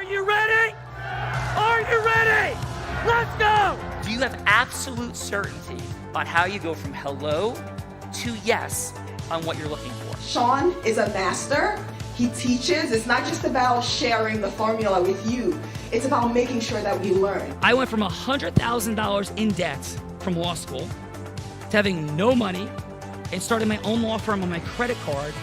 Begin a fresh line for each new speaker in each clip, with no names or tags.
you ready? Are you ready? Let's go!
Do you have absolute certainty on how you go from hello to yes on what you're looking for?
Sean is a master. He teaches. It's not just about sharing the formula with you. It's about making sure that we learn.
I went from $100,000 in debt from law school to having no money and starting my own law firm on my credit card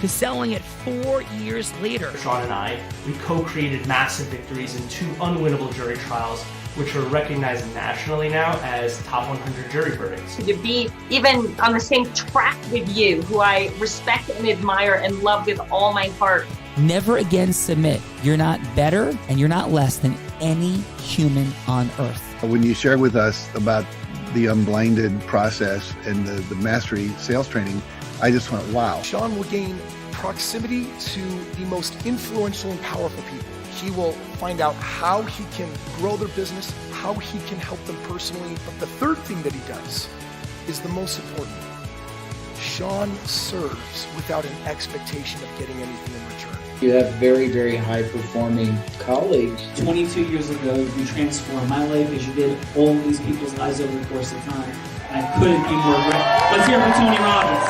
to selling it 4 years later.
Sean and I, we co-created massive victories in 2 unwinnable jury trials, which are recognized nationally now as top 100 jury verdicts.
To be even on the same track with you, who I respect and admire and love with all my heart.
Never again submit. You're not better and you're not less than any human on earth.
When you shared with us about the Unblinded process and the mastery sales training, I just went, wow.
Sean will gain proximity to the most influential and powerful people. He will find out how he can grow their business, how he can help them personally. But the third thing that he does is the most important. Sean serves without an expectation of getting anything in return.
You have very, very high-performing colleagues.
22 years ago, you transformed my life as you did all of these people's lives over the course of time. And I couldn't be more grateful. Let's hear from Tony Robbins.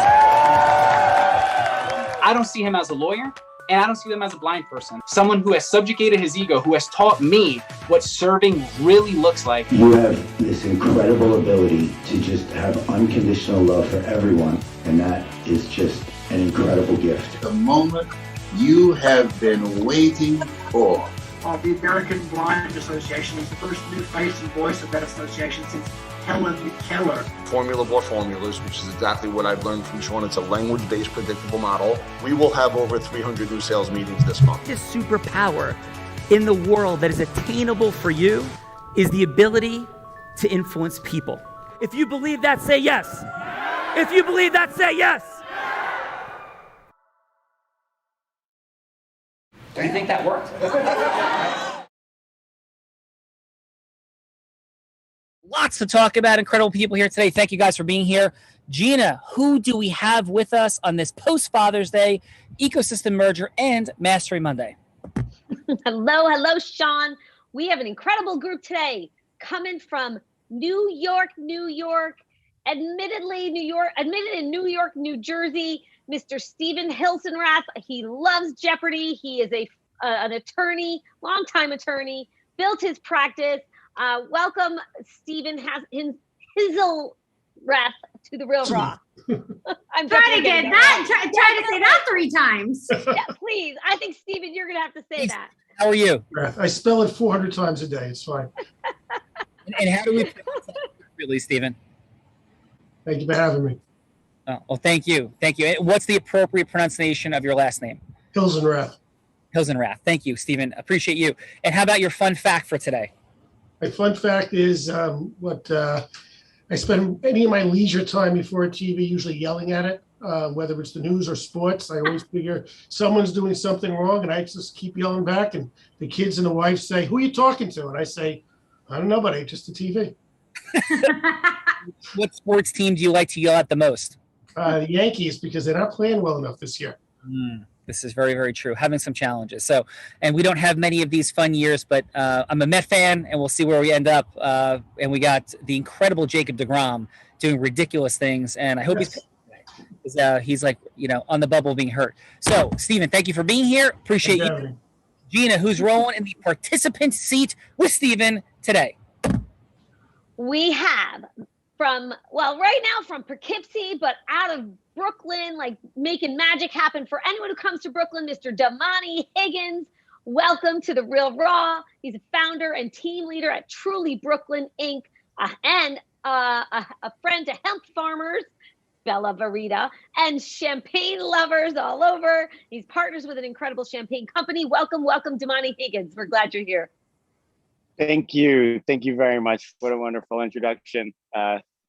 I don't see him as a lawyer, and I don't see him as a blind person. Someone who has subjugated his ego, who has taught me what serving really looks like.
You have this incredible ability to just have unconditional love for everyone, and that is just an incredible gift.
The moment you have been waiting for.
The American Blind Association is the first new face and voice of that association since Helen Keller.
Formula for formulas, which is exactly what I've learned from Sean. It's a language-based predictable model. We will have over 300 new sales meetings this month.
This superpower in the world that is attainable for you is the ability to influence people. If you believe that, say yes. If you believe that, say yes.
Do you think that worked? Lots to talk about. Incredible people here today. Thank you guys for being here. Gina, who do we have with us on this post-Father's Day ecosystem merger and Mastery Monday?
Hello, Sean. We have an incredible group today coming from New York, admitted in New York, New Jersey, Mr. Stephen Hilsenrath. He loves Jeopardy. He is an attorney, longtime attorney, built his practice. Welcome, Stephen Hilsenrath to the Real Raw. I'm
trying to get that. Try to say that 3 times.
Yeah, please. I think, Stephen, you're going to have to say that.
How are you?
I spell it 400 times a day. It's fine.
And how do we pronounce that appropriately, Stephen?
Thank you for having me.
Oh, well, thank you. What's the appropriate pronunciation of your last name?
Hilsenrath.
Hilsenrath. Thank you, Stephen. Appreciate you. And how about your fun fact for today?
My fun fact is I spend any of my leisure time before TV usually yelling at it, whether it's the news or sports. I always figure someone's doing something wrong, and I just keep yelling back. And the kids and the wife say, "Who are you talking to?" And I say, "I don't know, buddy, just the TV."
What sports team do you like to yell at the most?
The Yankees, because they're not playing well enough this year.
This is very, very true. Having some challenges. So, and we don't have many of these fun years, but I'm a Met fan, and we'll see where we end up. And we got the incredible Jacob deGrom doing ridiculous things, and I hope he's like, on the bubble being hurt. So, Stephen, thank you for being here. Appreciate you. Gina, who's rolling in the participant seat with Stephen today?
We have right now from Poughkeepsie, but out of Brooklyn, like making magic happen for anyone who comes to Brooklyn, Mr. Damani Higgins. Welcome to the Real Raw. He's a founder and team leader at Truly Brooklyn Inc. And a friend to hemp farmers, Bella Verita, and champagne lovers all over. He's partners with an incredible champagne company. Welcome, Damani Higgins. We're glad you're here.
Thank you. Thank you very much. What a wonderful introduction.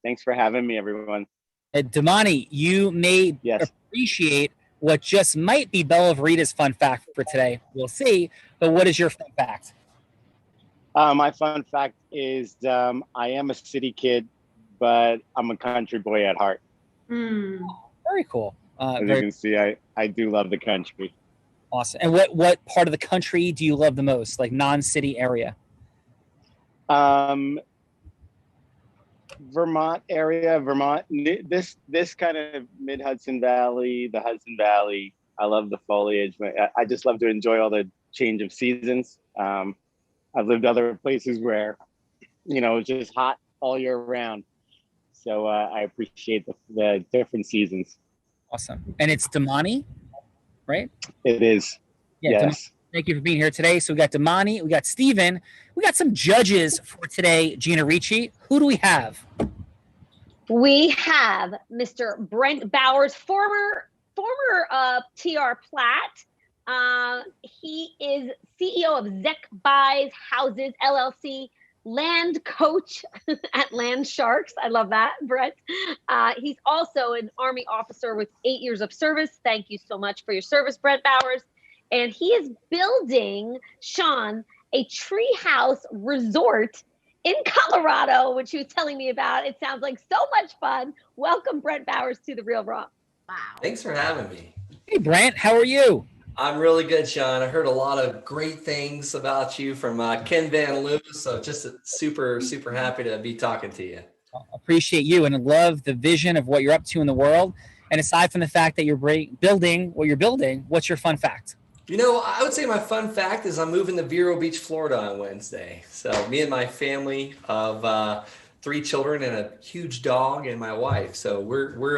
Thanks for having me, everyone.
Damani, you may appreciate what just might be Bella Verita's fun fact for today. We'll see. But what is your fun fact?
My fun fact is I am a city kid, but I'm a country boy at heart.
Very cool.
As you can see, I do love the country.
Awesome. And what part of the country do you love the most, like non-city area?
Vermont area, this kind of mid-Hudson Valley, the Hudson Valley. I love the foliage. I just love to enjoy all the change of seasons. I've lived other places where, it's just hot all year round. So I appreciate the different seasons.
Awesome. And it's Damani, right?
It is.
Yeah.
Yes.
Damani, thank you for being here today. So we got Damani, we got Steven, we got some judges for today, Gina Ricci. Who do we have?
We have Mr. Brent Bowers, former TR Platt. He is CEO of Zek Buys Houses LLC, land coach at Land Sharks. I love that, Brent. He's also an Army officer with 8 years of service. Thank you so much for your service, Brent Bowers. And he is building, Sean, a treehouse resort in Colorado, which he was telling me about. It sounds like so much fun. Welcome, Brent Bowers, to The Real Raw.
Wow. Thanks for having me.
Hey, Brent, how are you?
I'm really good, Sean. I heard a lot of great things about you from Ken Van Loo, so just super happy to be talking to you.
Appreciate you and love the vision of what you're up to in the world. And aside from the fact that you're building what you're building, what's your fun fact?
I would say my fun fact is I'm moving to Vero Beach, Florida on Wednesday. So me and my family of 3 children and a huge dog and my wife. So we're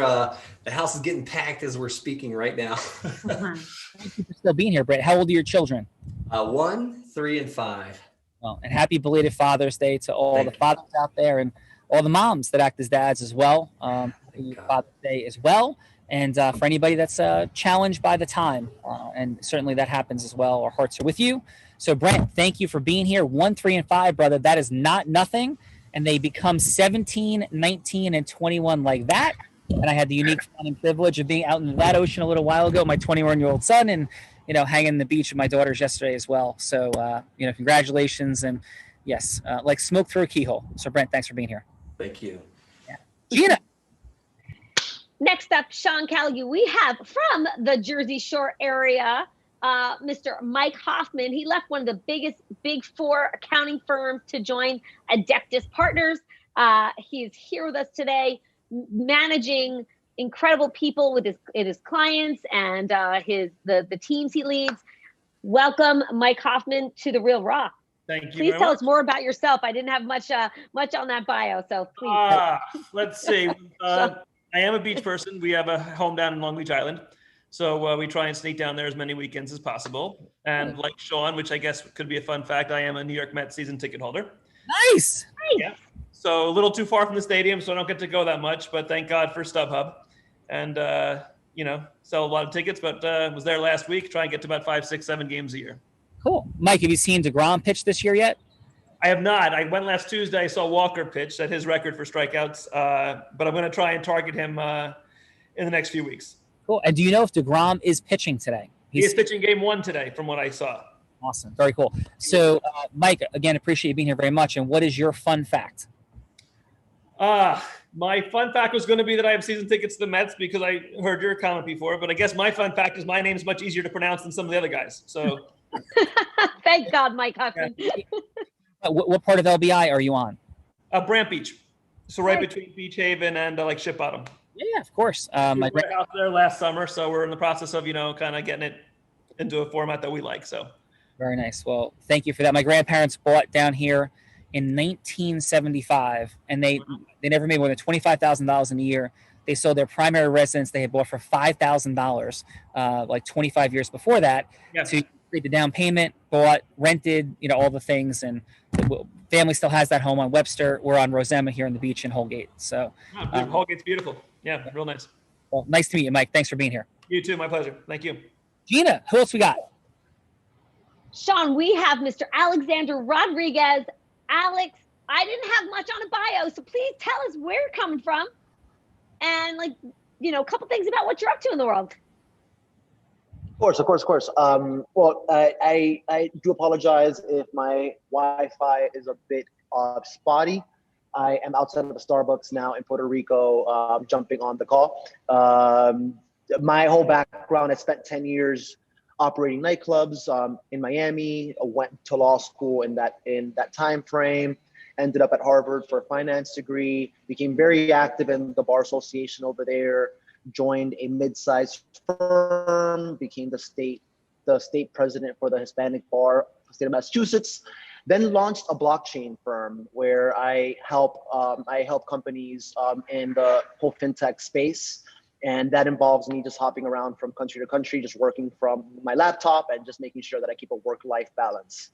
the house is getting packed as we're speaking right now.
Thank you for still being here, Brent. How old are your children?
1, 3, and 5.
Well, and happy belated Father's Day to all the fathers out there and all the moms that act as dads as well. Happy Father's Day as well. And for anybody that's challenged by the time, and certainly that happens as well, our hearts are with you. So Brent, thank you for being here. 1, 3, and 5, brother. That is not nothing. And they become 17, 19, and 21 like that. And I had the unique fun and privilege of being out in that ocean a little while ago, my 21-year-old son, and, hanging on the beach with my daughters yesterday as well. So, congratulations. And yes, like smoke through a keyhole. So Brent, thanks for being here.
Thank you.
Yeah. Gina.
Next up, Sean Callaghan, we have from the Jersey Shore area, Mr. Mike Hoffman. He left one of the biggest Big Four accounting firms to join Adeptus Partners. He's here with us today, managing incredible people with his clients and the teams he leads. Welcome, Mike Hoffman, to The Real Raw.
Thank you.
Please tell us more about yourself. I didn't have much on that bio, so please.
Let's see. I am a beach person. We have a home down in Long Beach Island. So we try and sneak down there as many weekends as possible. And like Sean, which I guess could be a fun fact, I am a New York Mets season ticket holder.
Nice.
Yeah. So a little too far from the stadium, so I don't get to go that much, but thank God for StubHub. And, sell a lot of tickets, but was there last week, try and get to about 5, 6, 7 games a year.
Cool. Mike, have you seen DeGrom pitch this year yet?
I have not. I went last Tuesday. I saw Walker pitch, set his record for strikeouts, but I'm going to try and target him in the next few weeks.
Cool. And do you know if DeGrom is pitching today?
He is pitching game 1 today, from what I saw.
Awesome. Very cool. So, Mike, again, appreciate you being here very much. And what is your fun fact?
My fun fact was going to be that I have season tickets to the Mets because I heard your comment before, but I guess my fun fact is my name is much easier to pronounce than some of the other guys. So,
thank God, Mike Hoffman.
What
part of LBI are you on?
Brant Beach. So right between Beach Haven and Ship Bottom.
Yeah, of course.
We were out there last summer, so we're in the process of, kind of getting it into a format that we like. So
very nice. Well, thank you for that. My grandparents bought down here in 1975, and they never made more than $25,000 in a year. They sold their primary residence they had bought for $5,000, like 25 years before that.
Yes.
To create the down payment, bought, rented, all the things, and the family still has that home on Webster. We're on Rosema here on the beach in Holgate. So
Holgate's beautiful. Yeah, real nice.
Well, nice to meet you, Mike. Thanks for being here.
You too. My pleasure. Thank you.
Gina, who else we got?
Sean, we have Mr. Alexander Rodriguez. Alex, I didn't have much on a bio, so please tell us where you're coming from and a couple things about what you're up to in the world.
Of course. Well, I do apologize if my Wi-Fi is a bit spotty. I am outside of a Starbucks now in Puerto Rico, jumping on the call. My whole background, I spent 10 years operating nightclubs in Miami. Went to law school in that time frame. Ended up at Harvard for a finance degree. Became very active in the bar association over there. Joined a mid-sized firm. Became the state president for the Hispanic bar, state of Massachusetts. Then launched a blockchain firm where I help companies in the whole fintech space. And that involves me just hopping around from country to country, just working from my laptop and just making sure that I keep a work-life balance.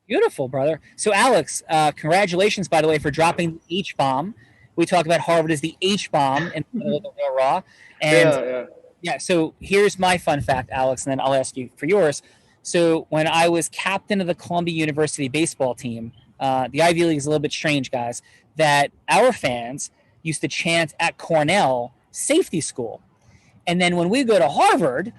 Beautiful, brother. So Alex, congratulations, by the way, for dropping the H-bomb. We talk about Harvard as the H-bomb in the real raw. And yeah, so here's my fun fact, Alex, and then I'll ask you for yours. So when I was captain of the Columbia University baseball team, the Ivy League is a little bit strange, guys, that our fans used to chant at Cornell safety school. And then when we go to Harvard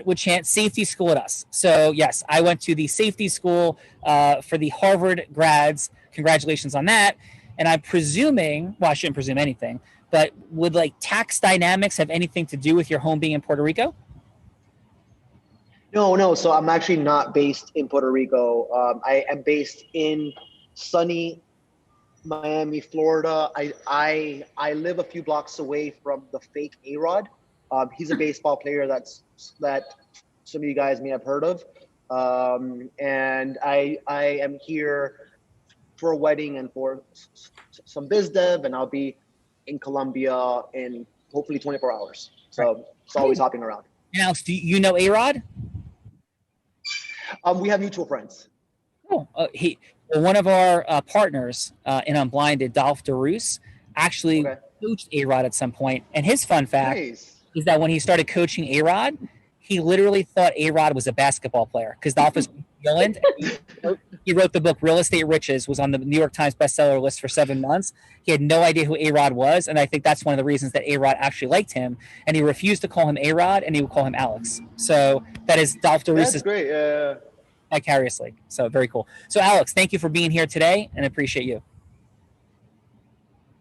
would chant safety school at us. So yes, I went to the safety school for the Harvard grads. Congratulations on that. And I'm presuming, well, I shouldn't presume anything, but would like tax dynamics have anything to do with your home being in Puerto Rico?
No. So I'm actually not based in Puerto Rico. I am based in sunny Miami, Florida. I live a few blocks away from the fake A-Rod. He's a baseball player that some of you guys may have heard of. And I am here for a wedding and for some biz dev, and I'll be in Colombia in hopefully 24 hours. So it's always hopping around.
Now, do you know A-Rod?
We have mutual friends.
Oh, one of our partners in Unblinded, Dolph DeRoos, actually coached A-Rod at some point. And his fun fact is that when he started coaching A-Rod, he literally thought A-Rod was a basketball player because Dolph is from New Zealand. He wrote the book Real Estate Riches, was on the New York Times bestseller list for 7 months. He had no idea who A-Rod was, and I think that's one of the reasons that A-Rod actually liked him. And he refused to call him A-Rod, and he would call him Alex. So that is Dolph DeRoos.
That's great.
Vicariously. So very cool. So Alex, thank you for being here today, and I appreciate you.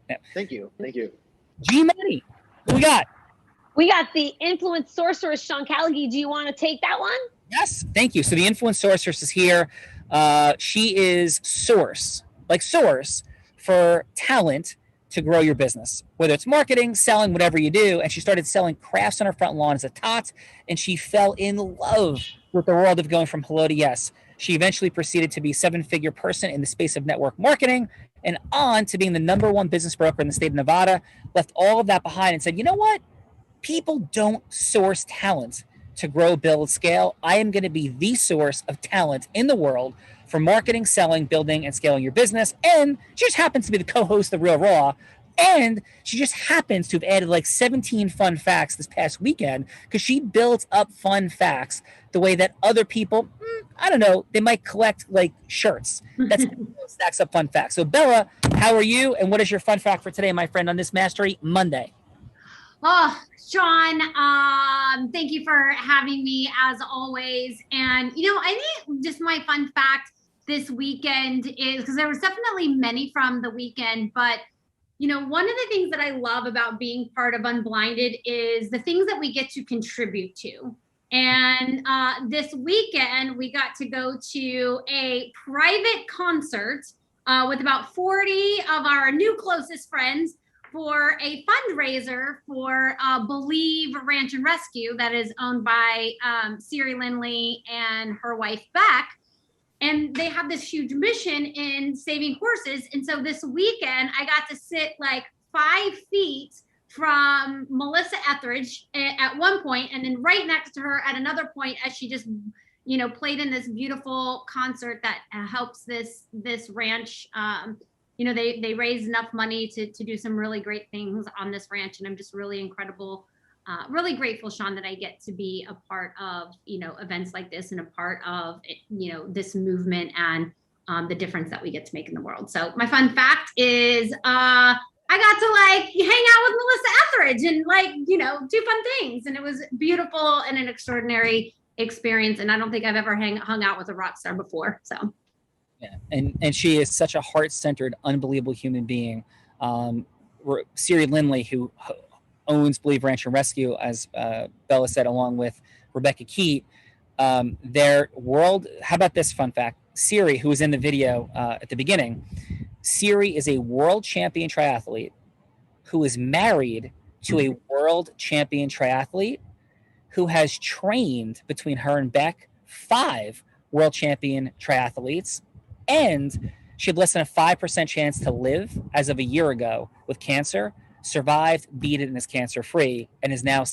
Yeah. Thank you.
G Money, who we got?
We got the influence sorceress, Sean Callaghy. Do you want to take that one?
Yes, thank you. So the influence sorceress is here. She is source for talent to grow your business, whether it's marketing, selling, whatever you do. And she started selling crafts on her front lawn as a tot, and she fell in love with the world of going from hello to yes. She eventually proceeded to be a 7-figure person in the space of network marketing and on to being the #1 business broker in the state of Nevada, left all of that behind and said, you know what? People don't source talent to grow, build, scale. I am going to be the source of talent in the world for marketing, selling, building, and scaling your business. And she just happens to be the co-host of Real Raw. And she just happens to have added like 17 fun facts this past weekend because she built up fun facts the way that other people, I don't know, they might collect like shirts. That's stacks up fun facts. So Bella, how are you? And what is your fun fact for today, my friend, on this Mastery Monday?
Oh, Sean, thank you for having me as always. And, I think just my fun fact this weekend is, because there was definitely many from the weekend, but, one of the things that I love about being part of Unblinded is the things that we get to contribute to. And this weekend, we got to go to a private concert with about 40 of our new closest friends for a fundraiser for Believe Ranch and Rescue that is owned by Siri Lindley and her wife, Beck. And they have this huge mission in saving horses. And so this weekend, I got to sit like 5 feet from Melissa Etheridge at one point, and then right next to her at another point as she just, played in this beautiful concert that helps this ranch. They raise enough money to do some really great things on this ranch. And I'm just really really grateful, Sean, that I get to be a part of, events like this and a part of, this movement and the difference that we get to make in the world. So my fun fact is I got to hang out with Melissa Etheridge and do fun things. And it was beautiful and an extraordinary experience. And I don't think I've ever hung out with a rock star before. So.
Yeah, and she is such a heart-centered, unbelievable human being. Siri Lindley, who owns Believe Ranch and Rescue, as Bella said, along with Rebecca Keat, Their world, how about this fun fact? Siri, who was in the video at the beginning, Siri is a world champion triathlete who is married to a world champion triathlete who has trained between her and Beck 5 world champion triathletes, and she had less than a 5% chance to live as of a year ago with cancer, survived, beat it, and is cancer free, and is now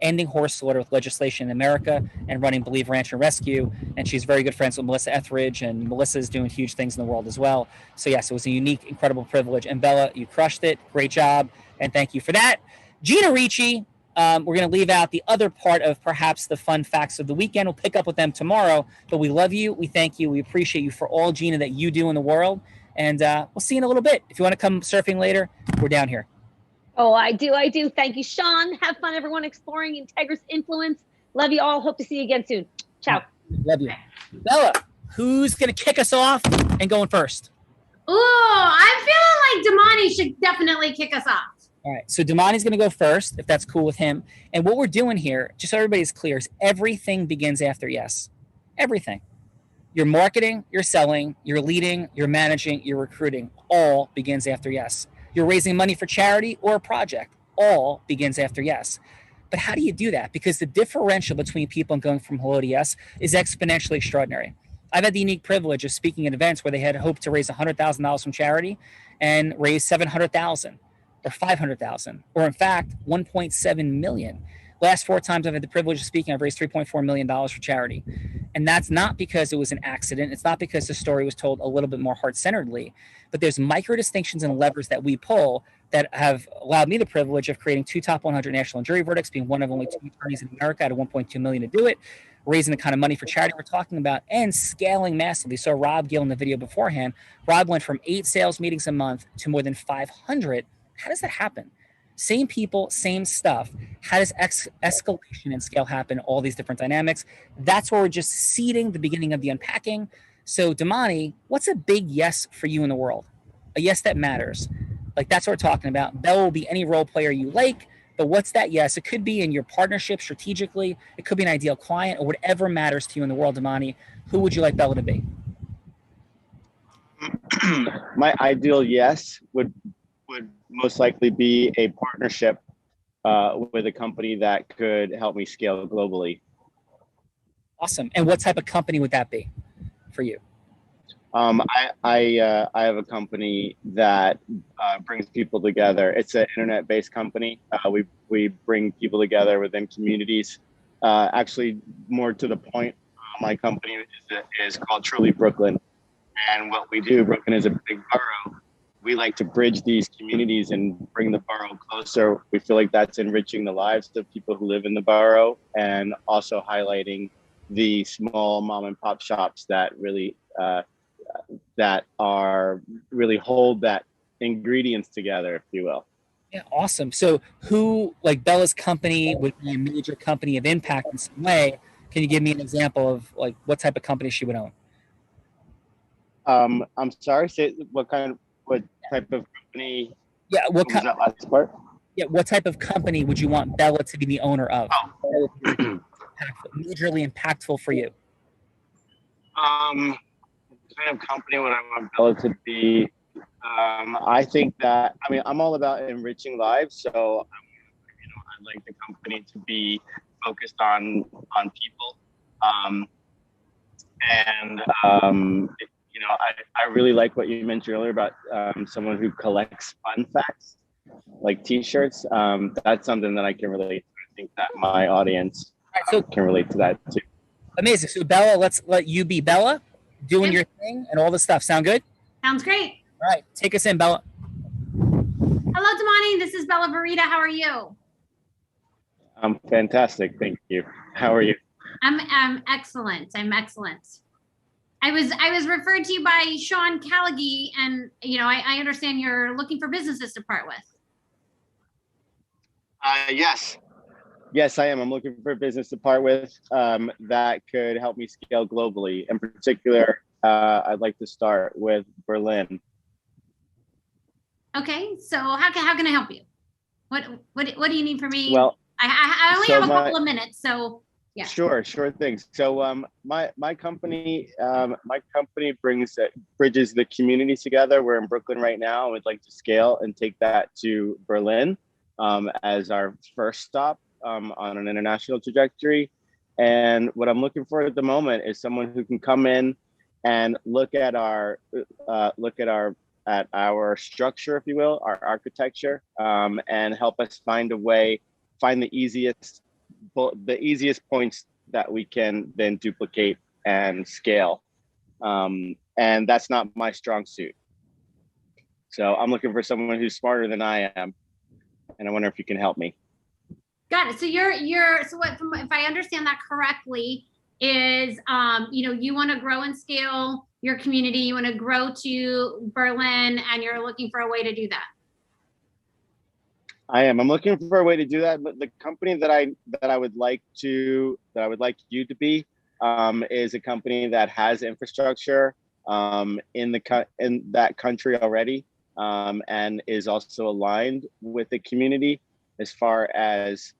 ending horse slaughter with legislation in America and running Believe Ranch and Rescue. And she's very good friends with Melissa Etheridge, and Melissa is doing huge things in the world as well. So yes, it was a unique, incredible privilege. And Bella, you crushed it. Great job. And thank you for that. Gina Ricci, we're going to leave out the other part of perhaps the fun facts of the weekend. We'll pick up with them tomorrow, but we love you. We thank you. We appreciate you for all, Gina, that you do in the world. And we'll see you in a little bit. If you want to come surfing later, we're down here.
Oh, I do. Thank you, Sean. Have fun, everyone, exploring Integra's influence. Love you all. Hope to see you again soon. Ciao.
Love you. Bella, who's going to kick us off and going first?
Oh, I'm feeling like Damani should definitely kick us off.
All right, so Damani's going to go first, if that's cool with him. And what we're doing here, just so everybody's clear, is everything begins after yes. Everything. Your marketing, your selling, your leading, your managing, your recruiting, all begins after yes. You're raising money for charity or a project, all begins after yes. But how do you do that? Because the differential between people and going from hello to yes is exponentially extraordinary. I've had the unique privilege of speaking at events where they had hoped to raise $100,000 from charity and raise $700,000 or $500,000, or in fact, $1.7 million. Last 4 times I've had the privilege of speaking, I've raised $3.4 million for charity. And that's not because it was an accident. It's not because the story was told a little bit more heart-centeredly, but there's micro distinctions and levers that we pull that have allowed me the privilege of creating 2 top 100 national jury verdicts, being one of only 2 attorneys in America out of 1.2 million to do it, raising the kind of money for charity we're talking about, and scaling massively. So Rob Gill in the video beforehand, Rob went from 8 sales meetings a month to more than 500. How does that happen? Same people, same stuff. How does escalation and scale happen? All these different dynamics. That's where we're just seeding the beginning of the unpacking. So Damani, what's a big yes for you in the world? A yes that matters. Like that's what we're talking about. Bella will be any role player you like, but what's that yes? It could be in your partnership strategically. It could be an ideal client or whatever matters to you in the world, Damani. Who would you like Bella to be?
My ideal yes would most likely be a partnership with a company that could help me scale globally.
Awesome. And what type of company would that be for you?
I have a company that brings people together. It's an internet-based company. We bring people together within communities. Actually, more to the point, my company is called Truly Brooklyn. And what we do, Brooklyn is a big borough. We like to bridge these communities and bring the borough closer. We feel like that's enriching the lives of people who live in the borough and also highlighting the small mom and pop shops that really hold that ingredients together, if you will.
Yeah, awesome. So who, like Bella's company, would be a major company of impact in some way? Can you give me an example of like what type of company she would own?
I'm sorry, say what type of company?
Yeah, what
was that last part?
Yeah, what type of company would you want Bella to be the owner of? Majorly impactful for you.
What kind of company would I want Bella to be? I think that I'm all about enriching lives, so I'd like the company to be focused on people, I really like what you mentioned earlier about someone who collects fun facts, like T-shirts. That's something that I can relate to. I think that my audience can relate to that too.
Amazing. So Bella, let's let you be Bella, doing your thing and all the stuff. Sound good?
Sounds great.
All right, take us in, Bella.
Hello, Damani. This is Bella Verita. How are you?
I'm fantastic. Thank you. How are you?
I'm excellent. I'm excellent. I was referred to you by Sean Callaghy, and I understand you're looking for businesses to part with.
Yes, I am. I'm looking for a business to part with that could help me scale globally. In particular, I'd like to start with Berlin.
Okay, so how can I help you? What do you need from me?
Well,
I only have a couple of minutes, so Yeah.
Sure thing. So my company bridges the communities together. We're in Brooklyn right now, and we'd like to scale and take that to Berlin as our first stop on an international trajectory. And what I'm looking for at the moment is someone who can come in and look at our structure, if you will, our architecture, and help us find the easiest points that we can then duplicate and scale. And that's not my strong suit. So I'm looking for someone who's smarter than I am, and I wonder if you can help me.
Got it. So if I understand that correctly, is you want to grow and scale your community, you want to grow to Berlin, and you're looking for a way to do that.
I'm looking for a way to do that, but the company that I would like you to be is a company that has infrastructure in that country already, and is also aligned with the community as far as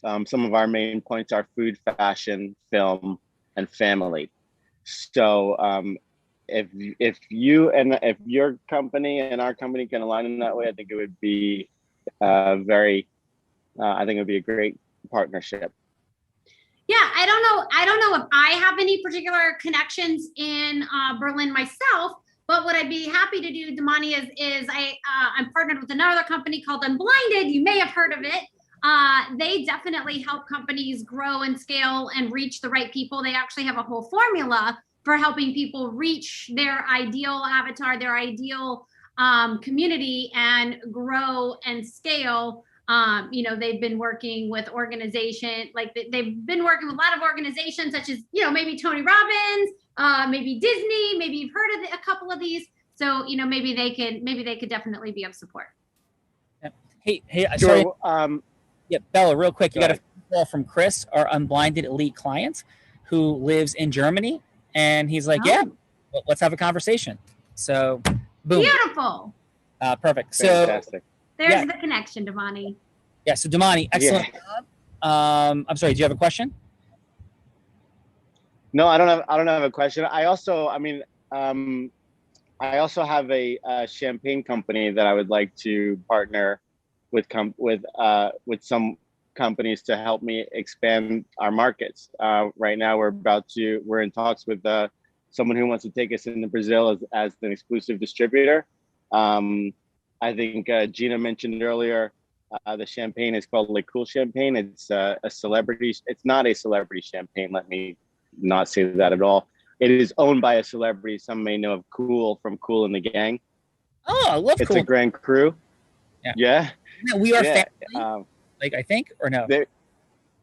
some of our main points are food, fashion, film, and family. So if your company and our company can align in that way, I think it would be I think it would be a great partnership.
Yeah, I don't know if I have any particular connections in Berlin myself, but what I'd be happy to do, Damani, is I'm partnered with another company called Unblinded. You may have heard of it. They definitely help companies grow and scale and reach the right people. They actually have a whole formula for helping people reach their ideal avatar, their ideal community, and grow and scale. They've been working with organizations, they've been working with a lot of organizations such as, maybe Tony Robbins, maybe Disney, maybe you've heard of a couple of these. So, maybe they could definitely be of support.
Hey,
sure.
Sorry. Yeah, Bella, real quick, you got a phone call from Chris, our Unblinded elite client, who lives in Germany, and he's like, "Yeah, let's have a conversation." So, boom.
Beautiful.
Perfect.
Fantastic.
There's the connection, Damani.
Yeah. So, Damani, excellent job. I'm sorry. Do you have a question?
No, I don't have a question. I also have a champagne company that I would like to partner with some companies to help me expand our markets. Right now, we're in talks with someone who wants to take us into Brazil as an exclusive distributor. I think Gina mentioned earlier, the champagne is called Le Cool Champagne. It's a celebrity. It's not a celebrity champagne. Let me not say that at all. It is owned by a celebrity. Some may know of Cool from Cool and the Gang.
Oh, I love
It's
Cool.
a Grand Cru. Yeah.
We are family. I think, or no?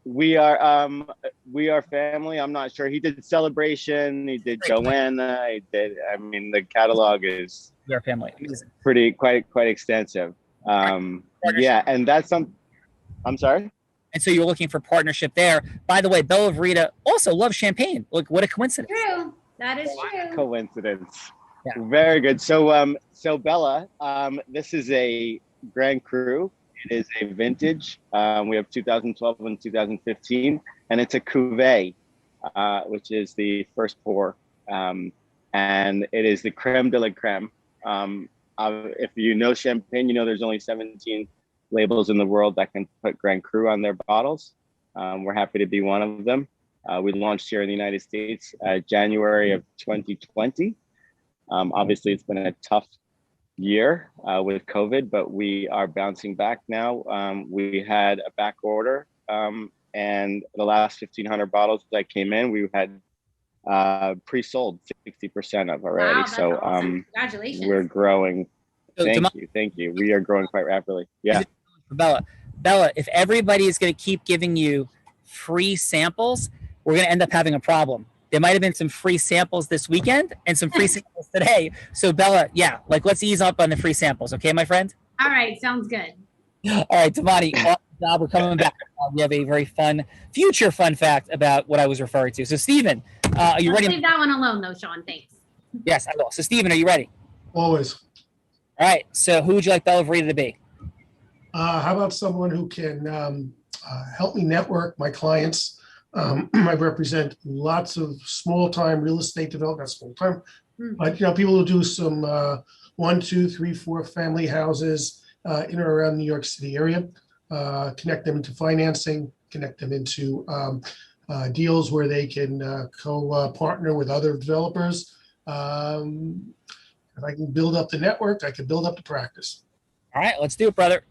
We are family. I'm not sure. He did Celebration. He did Joanna. The catalog is
We are family.
quite extensive. Yeah, and that's some. I'm sorry.
And so you're looking for partnership there. By the way, Bella Verita also loves champagne. Look, what a coincidence.
True. That is true.
Coincidence.
Yeah.
Very good. So Bella, this is a Grand Cru. It is a vintage. We have 2012 and 2015, and it's a cuvee, which is the first pour, and it is the creme de la creme. If you know champagne, you know there's only 17 labels in the world that can put Grand Cru on their bottles. We're happy to be one of them. We launched here in the United States January of 2020. Obviously, it's been a tough year with COVID, but we are bouncing back now. We had a back order, and the last 1,500 bottles that came in, we had pre-sold 60% of already.
Wow,
so
awesome. Congratulations.
we're growing. Thank you. We are growing quite rapidly. Yeah.
Bella, if everybody is going to keep giving you free samples, we're going to end up having a problem. There might have been some free samples this weekend and some free samples today. So Bella, let's ease up on the free samples. Okay, my friend?
All right. Sounds good.
All right, Damani, awesome job. We're coming back. We have a very future fun fact about what I was referring to. So Stephen, are you ready?
Leave that one alone though, Sean. Thanks.
Yes, I will. So Stephen, are you ready?
Always.
All right. So who would you like Bella Verita to be?
How about someone who can help me network my clients I represent lots of small-time real estate development, not small-time, but people who do some 1, 2, 3, 4 family houses in or around New York City area. Connect them into financing, connect them into deals where they can co-partner with other developers. If I can build up the network, I can build up the practice.
All right, let's do it, brother.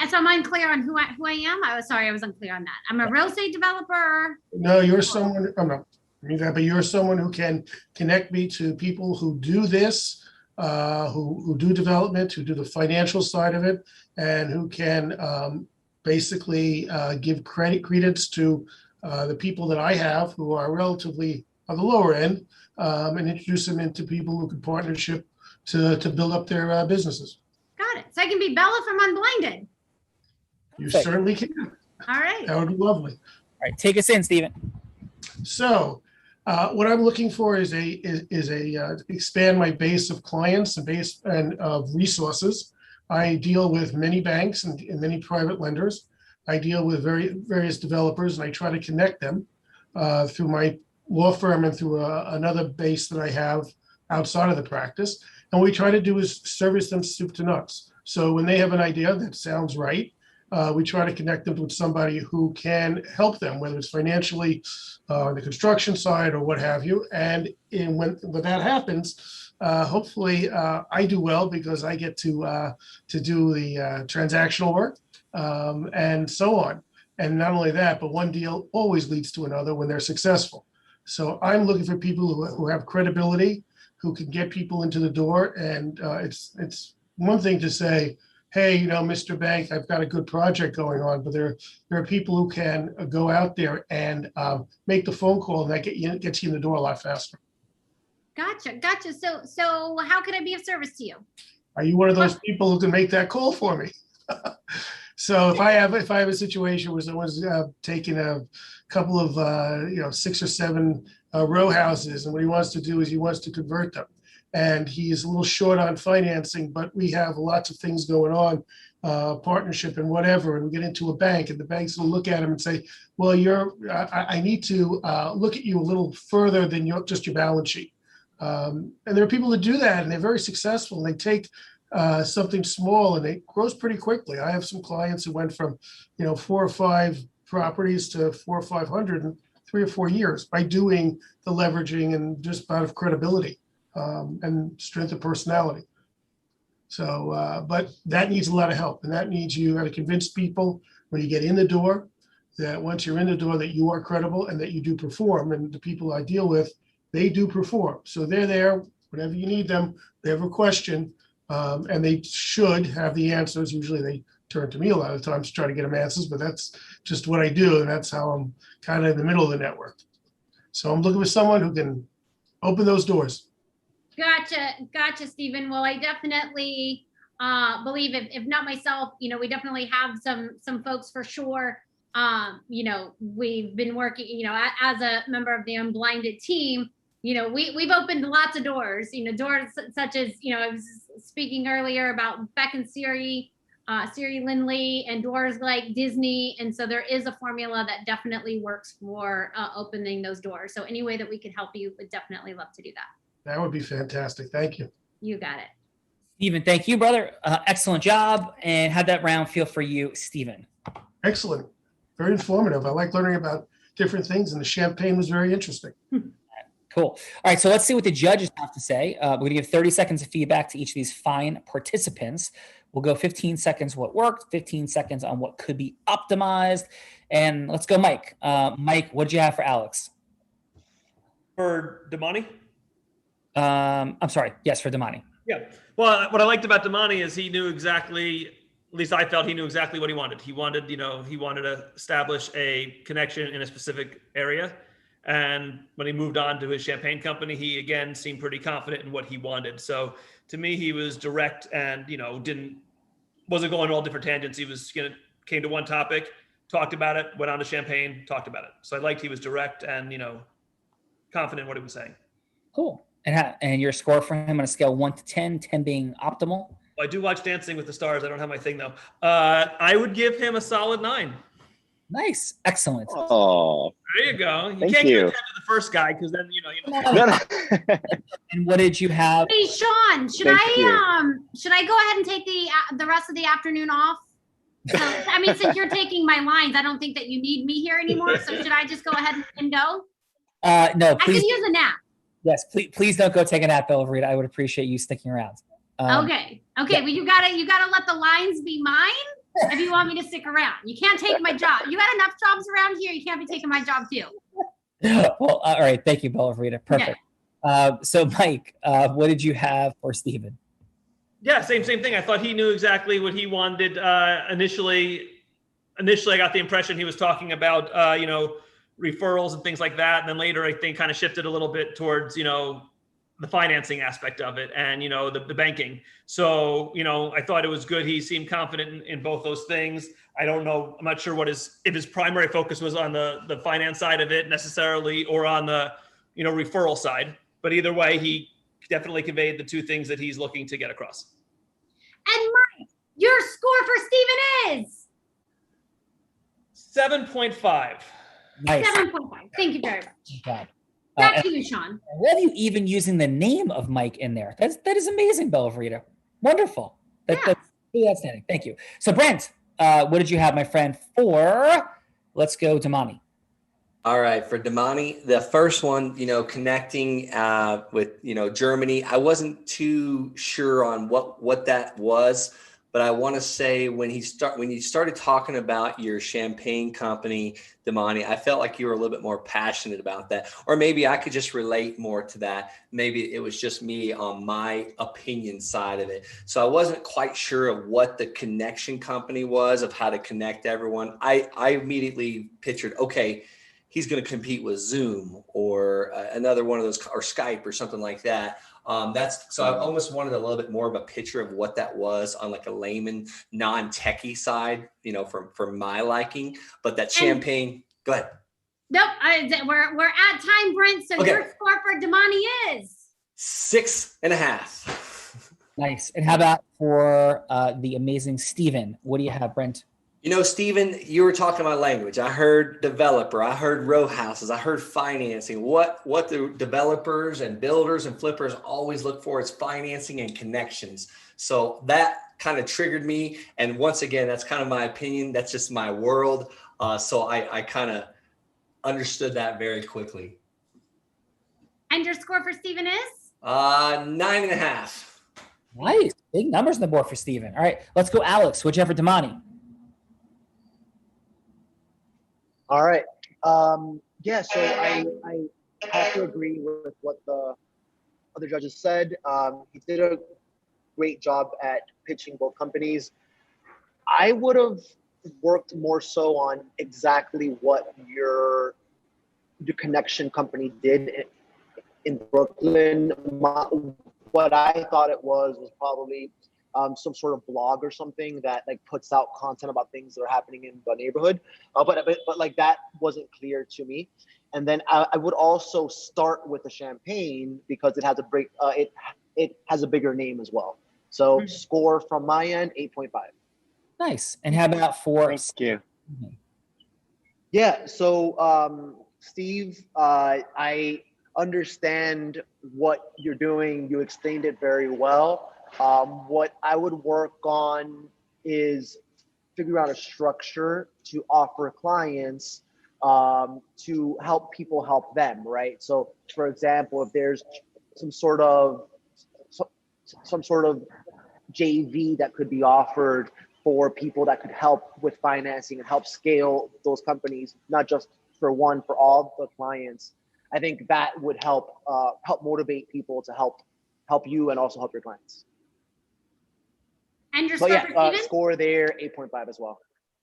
So I'm unclear on who I am. I was unclear on that. I'm a real estate developer.
No, you're someone, I'm not, but you're someone who can connect me to people who do this, who do development, who do the financial side of it, and who can basically give credence to the people that I have who are relatively on the lower end, and introduce them into people who can partnership to build up their businesses.
Got it. So I can be Bella from Unblinded.
You certainly can.
All right.
That would be lovely.
All right, take us in, Stephen.
So, what I'm looking for is expand my base of clients and base and of resources. I deal with many banks and many private lenders. I deal with various developers, and I try to connect them through my law firm and through another base that I have outside of the practice. And what we try to do is service them soup to nuts. So when they have an idea that sounds right, we try to connect them with somebody who can help them, whether it's financially, on the construction side or what have you. And when that happens, hopefully I do well because I get to do the transactional work and so on. And not only that, but one deal always leads to another when they're successful. So I'm looking for people who have credibility, who can get people into the door. And it's one thing to say, hey, Mr. Bank, I've got a good project going on, but there are people who can go out there and make the phone call, and that gets you in the door a lot faster.
Gotcha. So how can I be of service to you?
Are you one of those people who can make that call for me? So if I have a situation where someone's taking a couple of 6 or 7 row houses, and what he wants to do is he wants to convert them, and he's a little short on financing, but we have lots of things going on, partnership and whatever, and we get into a bank, and the banks will look at him and say, well, I need to look at you a little further than just your balance sheet. And there are people that do that, and they're very successful, and they take something small and it grows pretty quickly. I have some clients who went from 4 or 5 properties to 400 or 500 in 3 or 4 years by doing the leveraging and just out of credibility and strength of personality. So, but that needs a lot of help, and that needs you to convince people when you get in the door that once you're in the door that you are credible and that you do perform. And the people I deal with, they do perform. So they're there whenever you need them. They have a question. And they should have the answers. Usually they turn to me a lot of times to try to get them answers, but that's just what I do. And that's how I'm kind of in the middle of the network. So I'm looking for someone who can open those doors.
Gotcha, Stephen. Well, I definitely believe if not myself, we definitely have some folks for sure. We've been working, as a member of the Unblinded team, we've opened lots of doors, doors such as, I was speaking earlier about Beck and Siri Lindley, and doors like Disney. And so there is a formula that definitely works for opening those doors. So any way that we could help you, would definitely love to do that.
That would be fantastic. Thank you.
You got it.
Stephen, thank you, brother. Excellent job. And how'd that round feel for you, Stephen?
Excellent. Very informative. I like learning about different things, and the champagne was very interesting.
Cool. All right, so let's see what the judges have to say. We're going to give 30 seconds of feedback to each of these fine participants. We'll go 15 seconds what worked, 15 seconds on what could be optimized. And let's go, Mike. Mike, what did you have for Alex?
For Damani?
I'm sorry. Yes, for Damani.
Yeah. Well, what I liked about Damani is he knew exactly, at least I felt he knew exactly what he wanted. He wanted to establish a connection in a specific area. And when he moved on to his champagne company, he again seemed pretty confident in what he wanted. So to me, he was direct and, wasn't going all different tangents. He was came to one topic, talked about it, went on to champagne, talked about it. So I liked he was direct and, confident in what he was saying.
Cool. And your score for him on a scale 1 to 10, 10 being optimal?
I do watch Dancing with the Stars. I don't have my thing though. I would give him a solid 9.
Nice. Excellent.
Oh,
There you go. You
Thank
can't
you.
give attention to the first guy because then
And what did you have?
Hey, Sean, should
Thank
I go ahead and take the rest of the afternoon off? So, I mean, since you're taking my lines, I don't think that you need me here anymore. So should I just go ahead and go?
No,
I
please.
can use a nap.
Yes, please don't go take a nap, Bill Rita. I would appreciate you sticking around.
Okay.
yeah.
Well, you gotta let the lines be mine if you want me to stick around. You can't take my job. You got enough jobs around here. You can't be taking my job too.
Well, all right. Thank you, Bill Rita. Perfect. So, Mike, what did you have for Stephen?
Yeah, same thing. I thought he knew exactly what he wanted. Initially, I got the impression he was talking about, referrals and things like that. And then later, I think kind of shifted a little bit towards, the financing aspect of it and, the banking. So, I thought it was good. He seemed confident in both those things. I don't know. I'm not sure if his primary focus was on the finance side of it necessarily or on the, referral side. But either way, he definitely conveyed the two things that he's looking to get across.
And Mike, your score for Stephen is
7.5.
Nice.
7.5. Thank you very much.
Okay.
Back to you, Sean.
I love you even using the name of Mike in there. That is amazing, Bill Rita. Wonderful. That's really outstanding. Thank you. So, Brent, what did you have, my friend, for Let's Go Damani?
All right, for Damani, the first one, connecting with, Germany, I wasn't too sure on what that was, but I want to say when you started talking about your champagne company, Damani, I felt like you were a little bit more passionate about that, or maybe I could just relate more to that. Maybe it was just me on my opinion side of it. So I wasn't quite sure of what the connection company was, of how to connect everyone. I immediately pictured, okay, he's going to compete with Zoom or another one of those, or Skype or something like that. So I almost wanted a little bit more of a picture of what that was on like a layman, non-techie side, for my liking. But that champagne, go ahead.
Nope, we're at time, Brent. So your score for Damani is
6.5.
Nice. And how about for the amazing Stephen? What do you have, Brent?
Stephen, you were talking about language. I heard developer, I heard row houses, I heard financing. What the developers and builders and flippers always look for is financing and connections. So that kind of triggered me. And once again, that's kind of my opinion. That's just my world. So I kind of understood that very quickly.
And your score for Stephen is?
9.5.
Nice. Big numbers on the board for Stephen. All right, let's go, Alex. What'd you have for Damani?
All right. So I have to agree with what the other judges said. He did a great job at pitching both companies. I would have worked more so on exactly what your connection company did in Brooklyn. What I thought it was probably some sort of blog or something that like puts out content about things that are happening in the neighborhood. But like that wasn't clear to me. And then I would also start with the champagne because it has it has a bigger name as well. So score from my end, 8.5.
Nice. And how about for?
Thank you.
Yeah. So Steve, I understand what you're doing. You explained it very well. What I would work on is figure out a structure to offer clients to help people help them, right? So, for example, if there's some sort of JV that could be offered for people that could help with financing and help scale those companies, not just for one, for all the clients, I think that would help motivate people to help you and also help your clients.
And your score,
score there, 8.5 as well.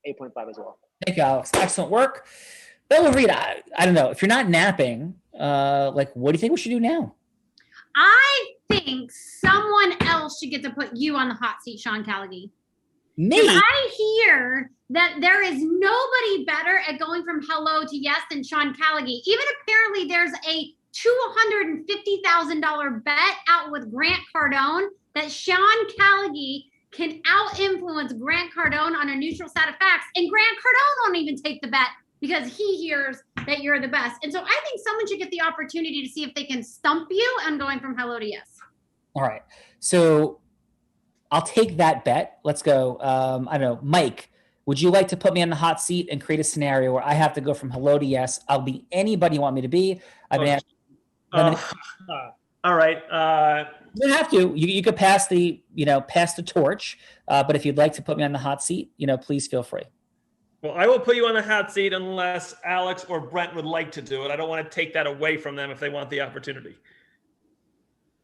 8.5 as well.
Thank you, Alex. Excellent work. Bella Rita, I don't know. If you're not napping, what do you think we should do now?
I think someone else should get to put you on the hot seat, Sean Callagy.
Me?
I hear that there is nobody better at going from hello to yes than Sean Callagy. Even apparently there's a $250,000 bet out with Grant Cardone that Sean Callagy can out-influence Grant Cardone on a neutral set of facts, and Grant Cardone won't even take the bet because he hears that you're the best. And so I think someone should get the opportunity to see if they can stump you on going from hello to yes.
All right. So I'll take that bet. Let's go. I don't know, Mike, would you like to put me on the hot seat and create a scenario where I have to go from hello to yes? I'll be anybody you want me to be. I've been
all right.
You don't have to. You could pass the torch. But if you'd like to put me on the hot seat, please feel free.
Well, I will put you on the hot seat unless Alex or Brent would like to do it. I don't want to take that away from them if they want the opportunity.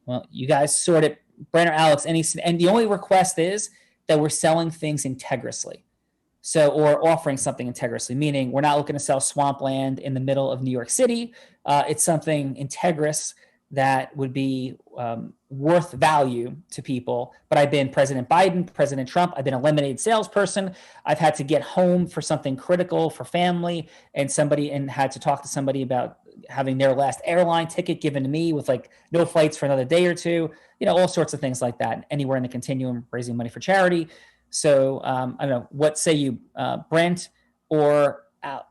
Well, you guys sort it, Brent or Alex. And the only request is that we're selling things integrously. So, or offering something integrously, meaning we're not looking to sell swampland in the middle of New York City. It's something integrous that would be worth value to people. But I've been President Biden, President Trump. I've been a lemonade salesperson. I've had to get home for something critical for family and had to talk to somebody about having their last airline ticket given to me with like no flights for another day or two, all sorts of things like that. Anywhere in the continuum, raising money for charity. So I don't know, what say you, Brent or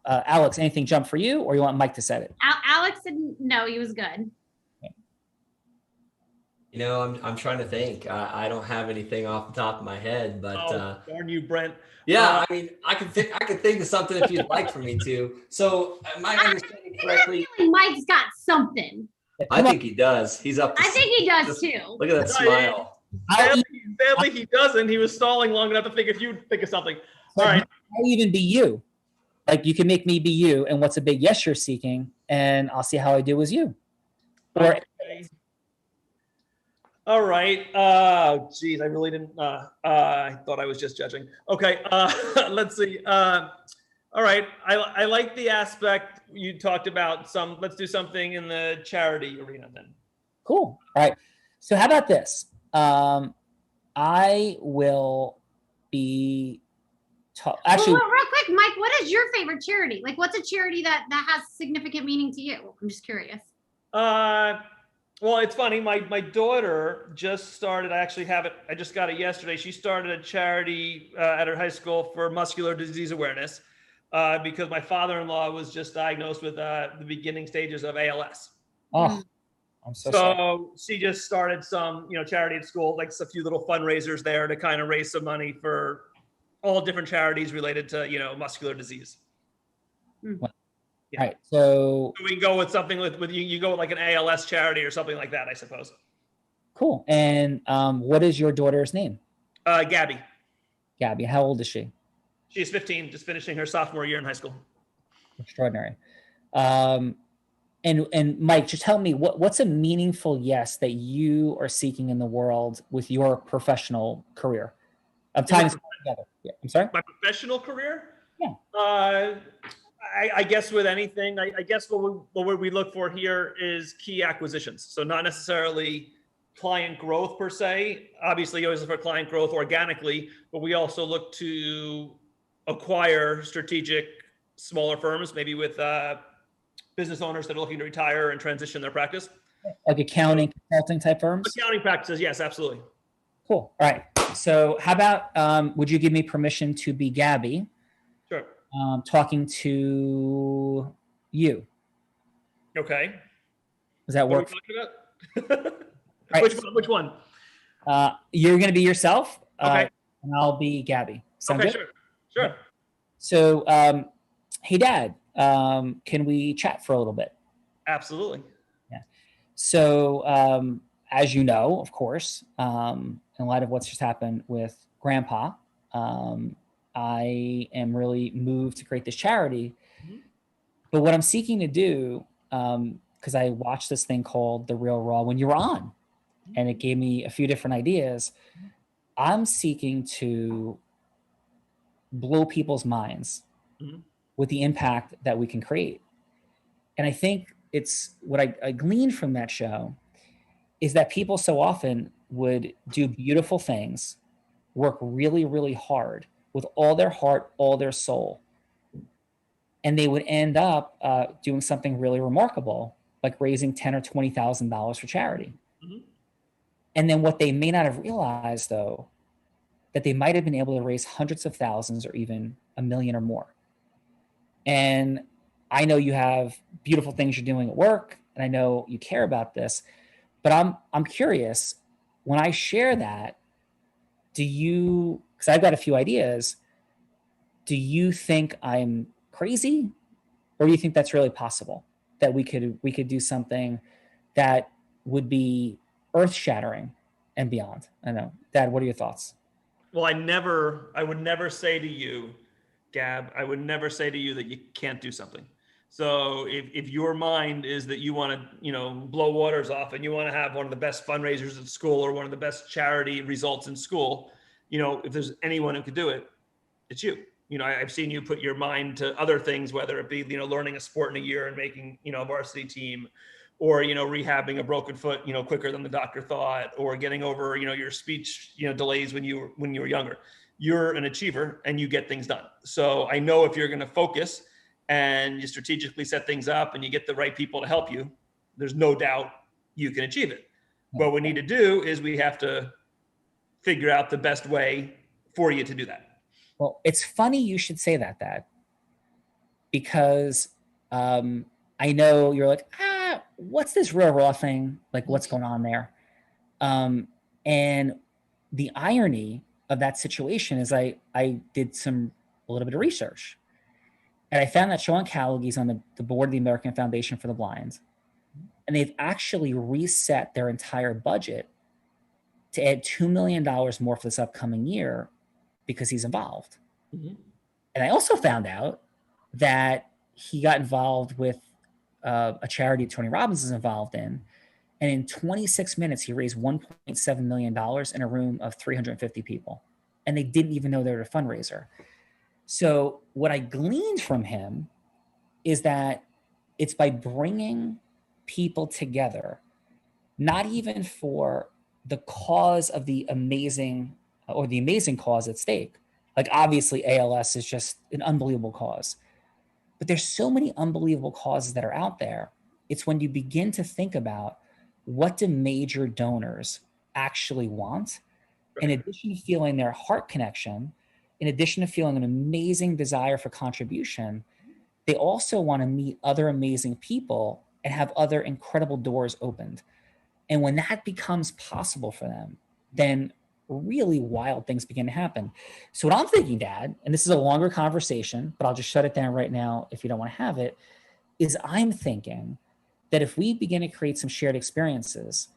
Alex, anything jump for you, or you want Mike to set it?
Alex said no, he was good.
I'm trying to think. I don't have anything off the top of my head, but
darn you, Brent.
Yeah, I mean, I could think of something if you'd like for me to. So, am I understanding correctly?
I feel like Mike's got something.
I think he does. He's up.
I think he does too.
Look at that smile.
Sadly, he doesn't. He was stalling long enough to think if you'd think of something. All right.
I'll even be you. Like, you can make me be you, and what's a big yes you're seeking, and I'll see how I do as you. Or
all right. Oh, geez, I really didn't. I thought I was just judging. Okay. Let's see. All right. I like the aspect you talked about. Let's do something in the charity arena then.
Cool. All right. So how about this? I will be. Actually,
real quick, Mike, what is your favorite charity? Like, what's a charity that has significant meaning to you? I'm just curious.
Well, it's funny. My daughter just started. I actually have it. I just got it yesterday. She started a charity at her high school for muscular disease awareness because my father-in-law was just diagnosed with the beginning stages of ALS.
Oh, I'm so sorry.
She just started some, charity at school, like a few little fundraisers there to kind of raise some money for all different charities related to, muscular disease.
Well, yeah. All right, so
we can go with something with you go with like an ALS charity or something like that, I suppose.
Cool. And what is your daughter's name?
Gabby.
Gabby. How old is she?
She's 15, just finishing her sophomore year in high school.
Extraordinary. And Mike, just tell me what's a meaningful yes that you are seeking in the world with your professional career? I'm tying this together. Yeah. I'm sorry?
My professional career?
Yeah.
I guess with anything, I guess what we look for here is key acquisitions. So not necessarily client growth per se. Obviously, you always look for client growth organically, but we also look to acquire strategic smaller firms, maybe with business owners that are looking to retire and transition their practice.
Like accounting, consulting type firms?
Accounting practices, yes, absolutely.
Cool. All right. So how about, would you give me permission to be Gabby?
Sure.
Talking to you.
Okay.
Does that work?
What are we talking about?
Right.
Which one?
You're going to be yourself.
Okay.
And I'll be Gabby. Sound
Okay,
good?
sure.
So, hey, Dad, can we chat for a little bit?
Absolutely.
Yeah. So, as you know, of course, in light of what's just happened with Grandpa, I am really moved to create this charity. Mm-hmm. But what I'm seeking to do, because I watched this thing called The Real Raw when you were on, and it gave me a few different ideas. I'm seeking to blow people's minds with the impact that we can create. And I think it's what I gleaned from that show is that people so often would do beautiful things, work really, really hard with all their heart, all their soul. And they would end up doing something really remarkable, like raising $10,000 or $20,000 for charity. Mm-hmm. And then what they may not have realized, though, that they might have been able to raise hundreds of thousands or even $1 million or more. And I know you have beautiful things you're doing at work, and I know you care about this, but I'm curious, when I share that, do you, because I've got a few ideas, do you think I'm crazy, or do you think that's really possible, that we could do something that would be earth-shattering and beyond? I know, Dad, what are your thoughts?
Well, I would never say to you, Gab, I would never say to you that you can't do something. So if your mind is that you want to, blow waters off and you want to have one of the best fundraisers at school or one of the best charity results in school, if there's anyone who could do it, it's you. I've seen you put your mind to other things, whether it be, learning a sport in a year and making, a varsity team, or, rehabbing a broken foot, quicker than the doctor thought, or getting over, your speech, delays when you were younger. You're an achiever and you get things done. So I know if you're going to focus and you strategically set things up and you get the right people to help you, there's no doubt you can achieve it. What we need to do is we have to figure out the best way for you to do that.
Well, it's funny you should say that, Dad, because I know you're like, what's this raw thing? Like, what's going on there? And the irony of that situation is I did a little bit of research, and I found that Sean Callaghan's on the board of the American Foundation for the Blind, and they've actually reset their entire budget to add $2 million more for this upcoming year because he's involved. Mm-hmm. And I also found out that he got involved with a charity Tony Robbins is involved in. And in 26 minutes, he raised $1.7 million in a room of 350 people. And they didn't even know they were a fundraiser. So what I gleaned from him is that it's by bringing people together, not even for the cause of the amazing cause at stake. Like, obviously ALS is just an unbelievable cause, but there's so many unbelievable causes that are out there. It's when you begin to think about, what do major donors actually want? In addition to feeling their heart connection, in addition to feeling an amazing desire for contribution, they also want to meet other amazing people and have other incredible doors opened. And when that becomes possible for them, then really wild things begin to happen. So what I'm thinking, Dad, and this is a longer conversation, but I'll just shut it down right now if you don't want to have it, is I'm thinking that if we begin to create some shared experiences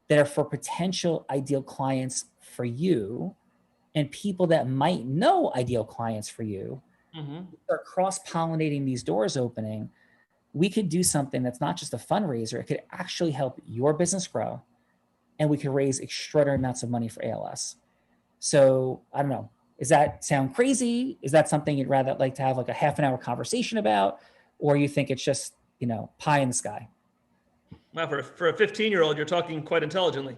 that are for potential ideal clients for you and people that might know ideal clients for you, are cross-pollinating these doors opening, we could do something that's not just a fundraiser. It could actually help your business grow, and we could raise extraordinary amounts of money for ALS. So I don't know, does that sound crazy? Is that something you'd rather like to have like a half an hour conversation about? Or you think it's just, pie in the sky?
Well, for a 15-year-old, you're talking quite intelligently.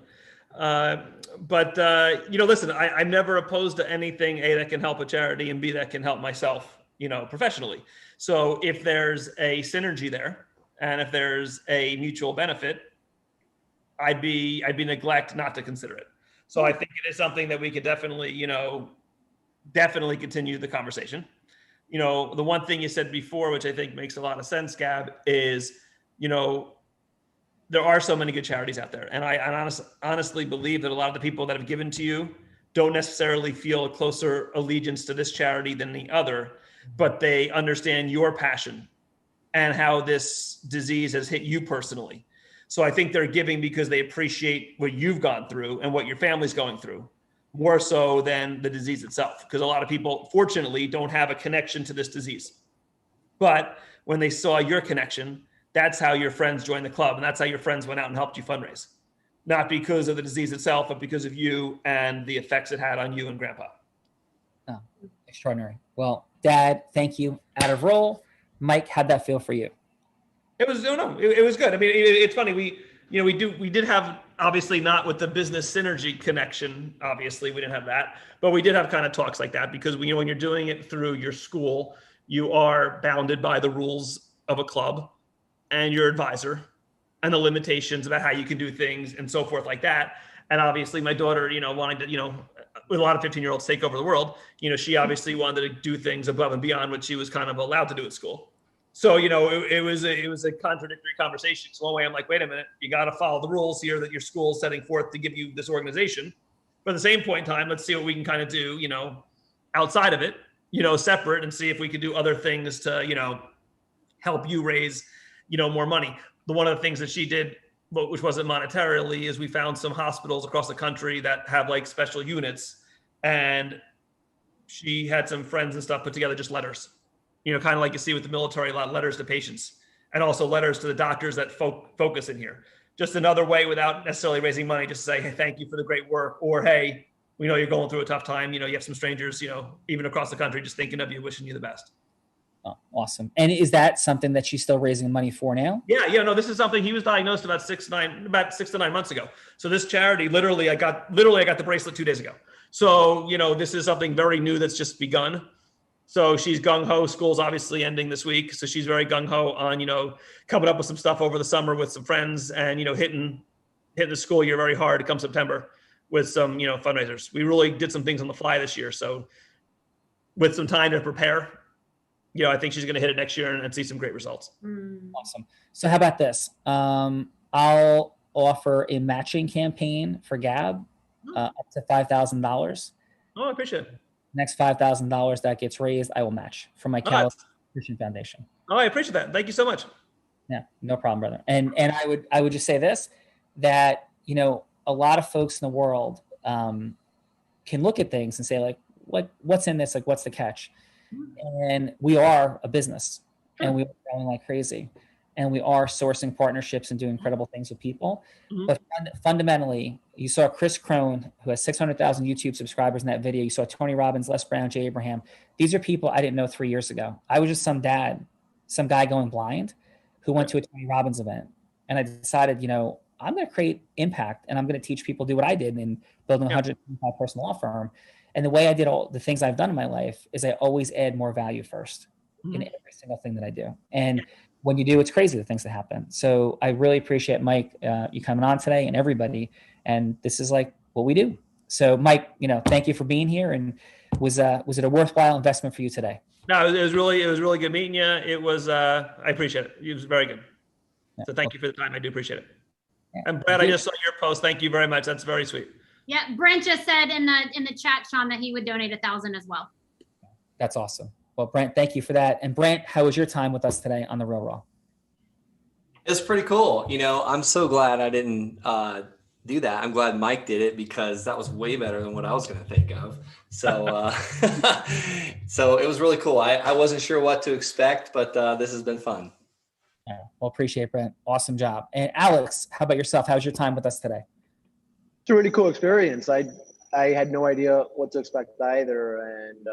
But listen, I'm never opposed to anything, A, that can help a charity, and B, that can help myself, professionally. So if there's a synergy there, and if there's a mutual benefit, I'd be neglect not to consider it. So I think it is something that we could definitely continue the conversation. The one thing you said before, which I think makes a lot of sense, Gab, is, there are so many good charities out there. And I honestly believe that a lot of the people that have given to you don't necessarily feel a closer allegiance to this charity than the other, but they understand your passion and how this disease has hit you personally. So I think they're giving because they appreciate what you've gone through and what your family's going through, more so than the disease itself. Because a lot of people, fortunately, don't have a connection to this disease. But when they saw your connection, that's how your friends joined the club, and that's how your friends went out and helped you fundraise. Not because of the disease itself, but because of you and the effects it had on you and Grandpa.
Oh, extraordinary. Well, Dad, thank you. Out of roll. Mike, how'd that feel for you?
It was it was good. I mean, it's funny. We did have, obviously not with the business synergy connection. Obviously, we didn't have that, but we did have kind of talks like that because when you're doing it through your school, you are bounded by the rules of a club and your advisor and the limitations about how you can do things and so forth like that. And obviously my daughter, wanting to, with a lot of 15-year-olds take over the world, she obviously wanted to do things above and beyond what she was kind of allowed to do at school. So, it was a contradictory conversation. So one way I'm like, wait a minute, you got to follow the rules here that your school is setting forth to give you this organization. But at the same point in time, let's see what we can kind of do, outside of it, separate, and see if we could do other things to, help you raise, more money. One of the things that she did, which wasn't monetarily, is we found some hospitals across the country that have like special units, and she had some friends and stuff put together just letters, kind of like you see with the military, a lot of letters to patients, and also letters to the doctors that focus in here. Just another way, without necessarily raising money, just to say, hey, thank you for the great work, or hey, we know you're going through a tough time. You have some strangers, even across the country, just thinking of you, wishing you the best.
Oh, awesome. And is that something that she's still raising money for now?
Yeah. No, this is something he was diagnosed about 6 to 9 months ago. So this charity, literally, I got the bracelet 2 days ago. So, this is something very new that's just begun. So she's gung-ho. School's obviously ending this week. So she's very gung-ho on, coming up with some stuff over the summer with some friends and, hitting the school year very hard come September with some, fundraisers. We really did some things on the fly this year. So with some time to prepare, I think she's going to hit it next year and see some great results.
Awesome. So how about this? I'll offer a matching campaign for Gab up to $5,000.
Oh, I appreciate it.
Next $5,000 that gets raised, I will match from my Cal Christian Foundation.
Oh, I appreciate that. Thank you so much.
Yeah, no problem, brother. And I would just say this, that, a lot of folks in the world can look at things and say, like, what's in this? Like, what's the catch? And we are a business, and we are growing like crazy, and we are sourcing partnerships and doing incredible things with people. But fundamentally, you saw Chris Crone, who has 600,000 YouTube subscribers in that video. You saw Tony Robbins, Les Brown, Jay Abraham. These are people I didn't know 3 years ago. I was just some guy going blind who went to a Tony Robbins event. And I decided, I'm going to create impact, and I'm going to teach people to do what I did in building a 125-person law firm. And the way I did all the things I've done in my life is I always add more value first in every single thing that I do. And when you do, it's crazy the things that happen. So I really appreciate, Mike, you coming on today, and everybody. And this is like what we do. So Mike, thank you for being here. And was it a worthwhile investment for you today?
No, it was really good meeting you. It was, I appreciate it. It was very good. Yeah. So thank you for the time. I do appreciate it. Yeah. And Brad, I just saw your post. Thank you very much. That's very sweet.
Yeah, Brent just said in the chat, Sean, that he would donate 1,000 as well.
That's awesome. Well, Brent, thank you for that. And Brent, how was your time with us today on The Real Raw?
It's pretty cool. I'm so glad I didn't do that. I'm glad Mike did it, because that was way better than what I was going to think of. So, so it was really cool. I wasn't sure what to expect, but this has been fun.
Yeah, well, appreciate it, Brent. Awesome job. And Alex, how about yourself? How was your time with us today?
It's a really cool experience. I had no idea what to expect either, and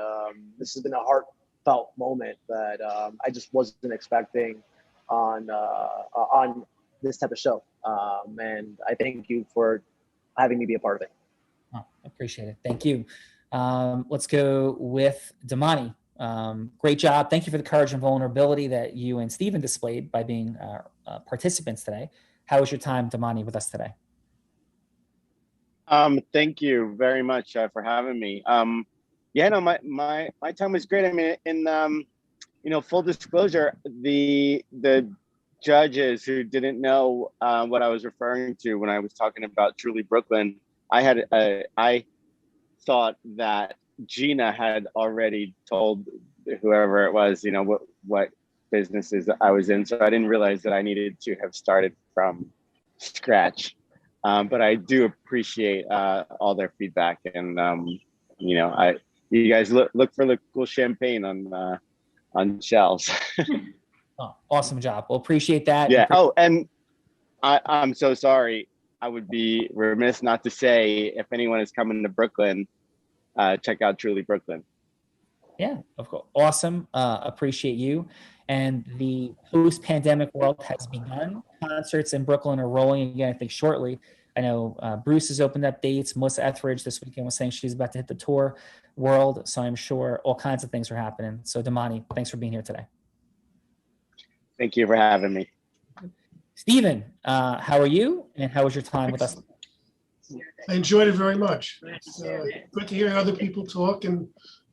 this has been a heartfelt moment that I just wasn't expecting on this type of show. And I thank you for having me be a part of it.
Oh, appreciate it. Thank you. Let's go with Damani. Great job. Thank you for the courage and vulnerability that you and Stephen displayed by being participants today. How was your time, Damani, with us today?
Thank you very much for having me. My time was great. I mean, in full disclosure, the judges who didn't know what I was referring to when I was talking about Truly Brooklyn, I thought that Gina had already told whoever it was, what businesses I was in. So I didn't realize that I needed to have started from scratch. But I do appreciate all their feedback, and you guys look for the cool champagne on shelves.
Oh, awesome job. Well, appreciate that.
Yeah. Oh, and I'm so sorry. I would be remiss not to say, if anyone is coming to Brooklyn, check out Truly Brooklyn.
Yeah, of course. Awesome. Appreciate you. And the post-pandemic world has begun. Concerts in Brooklyn are rolling again, I think, shortly. I know Bruce has opened up dates. Melissa Etheridge this weekend was saying she's about to hit the tour world. So I'm sure all kinds of things are happening. So Damani, thanks for being here today.
Thank you for having me.
Stephen, how are you? And how was your time with us?
I enjoyed it very much. It's good to hear other people talk and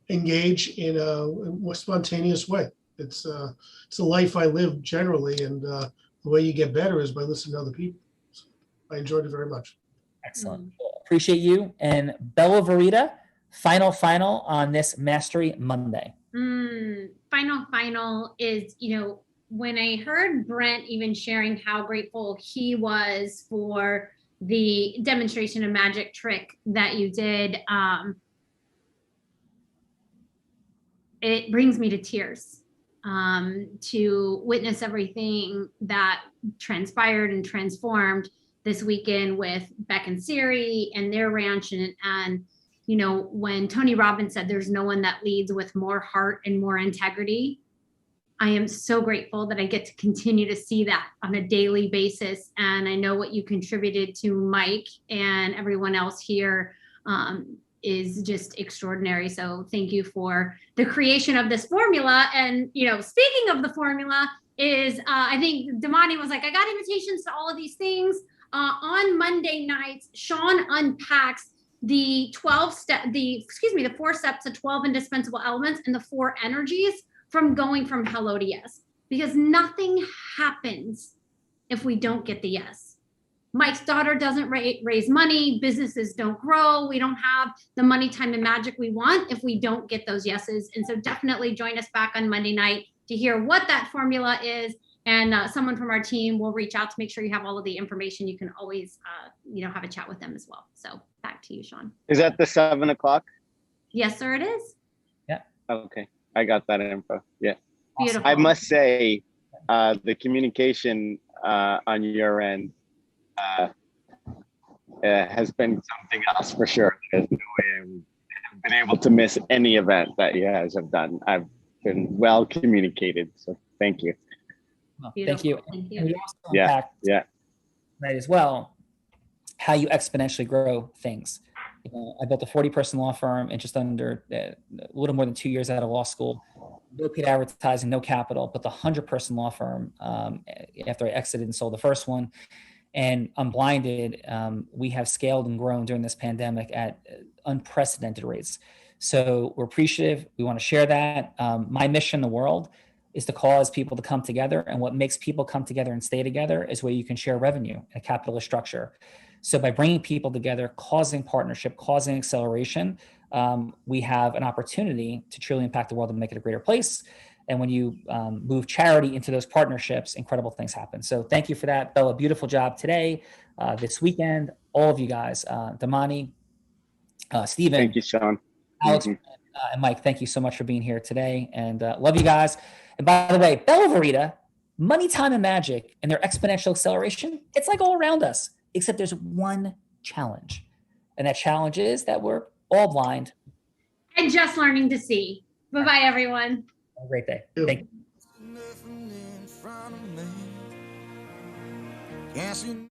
engage in a more spontaneous way. It's a life I live generally, and the way you get better is by listening to other people. So I enjoyed it very much.
Excellent. Appreciate you. And Bella Verita, final on this Mastery Monday.
Final is, when I heard Brent even sharing how grateful he was for the demonstration of magic trick that you did, it brings me to tears to witness everything that transpired and transformed this weekend with Beck and Siri and their ranch. And when Tony Robbins said there's no one that leads with more heart and more integrity, I am so grateful that I get to continue to see that on a daily basis. And I know what you contributed to Mike and everyone else here is just extraordinary. So thank you for the creation of this formula. And, speaking of the formula is, I think Damani was like, I got invitations to all of these things. On Monday nights, Sean unpacks the 4 steps of 12 indispensable elements and the 4 energies from going from hello to yes, because nothing happens if we don't get the yes. Mike's daughter doesn't raise money. Businesses don't grow. We don't have the money, time, and magic we want if we don't get those yeses. And so definitely join us back on Monday night to hear what that formula is. And someone from our team will reach out to make sure you have all of the information. You can always, have a chat with them as well. So back to you, Sean.
Is that the 7 o'clock?
Yes, sir, it is.
Yeah.
Okay. I got that info. Yeah.
Beautiful.
I must say, the communication on your end has been something else for sure. There's no way I've been able to miss any event that you guys have done. I've been well communicated. So thank you.
Well, thank you.
Thank you.
And we also unpacked tonight as well how you exponentially grow things. I built a 40-person law firm in just under a little more than 2 years out of law school. No paid advertising, no capital, but the 100-person law firm after I exited and sold the first one. And Unblinded, we have scaled and grown during this pandemic at unprecedented rates. So we're appreciative. We want to share that. My mission in the world is to cause people to come together. And what makes people come together and stay together is where you can share revenue in a capitalist structure. So by bringing people together, causing partnership, causing acceleration, we have an opportunity to truly impact the world and make it a greater place. And when you move charity into those partnerships, incredible things happen. So thank you for that, Bella. Beautiful job today, this weekend, all of you guys, Damani, Stephen.
Thank you, Sean.
Alex, and Mike, thank you so much for being here today. And love you guys. And by the way, Bella Verita, money, time, and magic, and their exponential acceleration, it's like all around us, except there's one challenge. And that challenge is that we're all blind.
And just learning to see. Bye-bye, everyone.
Have a great day. Thank you.